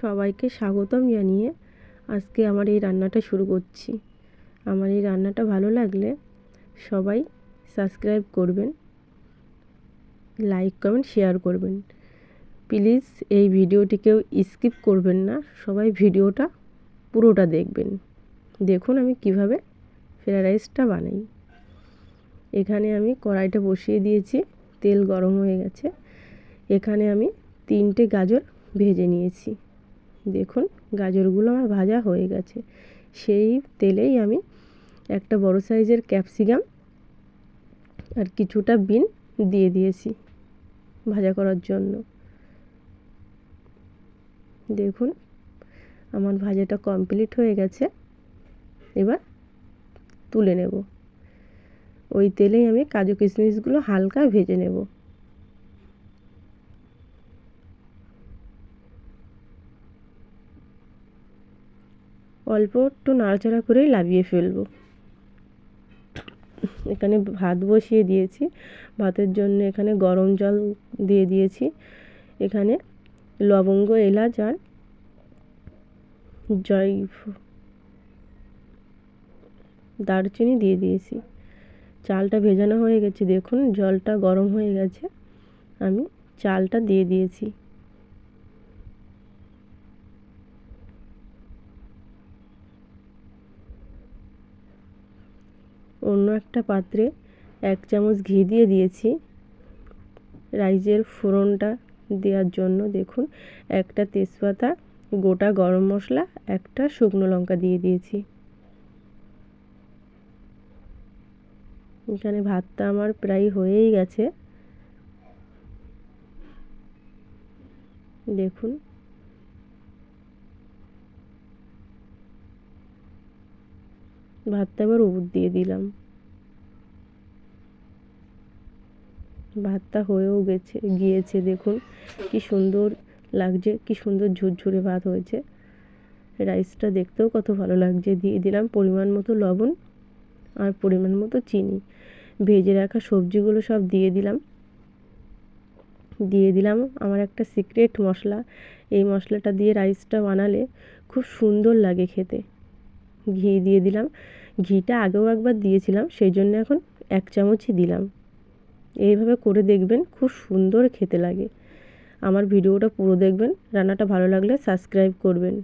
সবাইকে স্বাগতম জানিয়ে আজকে আমার এই রান্নাটা শুরু করছি। আমার এই রান্নাটা ভালো লাগলে সবাই সাবস্ক্রাইব করবেন, লাইক কমেন্ট শেয়ার করবেন। প্লিজ এই ভিডিওটিকেও স্কিপ করবেন না, সবাই ভিডিওটা পুরোটা দেখবেন। দেখুন আমি কিভাবে ফ্রাইড রাইসটা বানাই। এখানে আমি কড়াইটা বসিয়ে দিয়েছি, তেল গরম হয়ে গেছে। এখানে আমি 3টে গাজর ভেজে নিয়েছি। দেখুন গাজরগুলো আমার ভাজা হয়ে গেছে। সেই তেলেই আমি একটা বড় সাইজের ক্যাপসিকাম আর কিছুটা বিন দিয়ে দিয়েছি ভাজা করার জন্য। দেখুন আমার ভাজাটা কমপ্লিট হয়ে গেছে। এবার তুলে নেব। ওই তেলেই আমি কাজু কিশমিশগুলো হালকা ভেজে নেব। অল্প একটু নাড়াচাড়া করেই নামিয়ে ফেলবো। এখানে ভাত বসিয়ে দিয়েছি। ভাতের জন্য এখানে গরম জল দিয়ে দিয়েছি। এখানে লবঙ্গ, এলাচ আর দারচিনি দিয়ে দিয়েছি। চালটা ভেজানো হয়ে গেছে। দেখুন জলটা গরম হয়ে গেছে, আমি চালটা দিয়ে দিয়েছি। অন্য একটা পাত্রে 1 চামচ ঘি দিয়ে দিয়েছি রাইসের ফোড়নটা দেওয়ার জন্য। দেখুন একটা তেজপাতা, গোটা গরম মশলা, একটা শুকনো লঙ্কা দিয়ে দিয়েছি। এখানে ভাতটা আমার প্রায় হয়েই গেছে। দেখুন ভাতটা এবার উপর দিয়ে দিলাম। ভাতটা হয়েও গিয়েছে। দেখুন কি সুন্দর লাগছে, কি সুন্দর ঝুরঝুরে ভাত হয়েছে। রাইসটা দেখতেও কত ভালো লাগছে। দিয়ে দিলাম পরিমাণ মতো লবণ আর পরিমাণ মতো চিনি। ভেজে রাখা সবজিগুলো সব দিয়ে দিলাম। আমার একটা সিক্রেট মশলা। এই মশলাটা দিয়ে রাইসটা বানালে খুব সুন্দর লাগে খেতে। ঘি দিয়ে দিলাম। ঘিটা আগেও একবার দিয়েছিলাম, সেই জন্য এখন 1 চামচই দিলাম। এইভাবে করে দেখবেন, খুব সুন্দর খেতে লাগে। আমার ভিডিওটা পুরো দেখবেন। রান্নাটা ভালো লাগলে সাবস্ক্রাইব করবেন।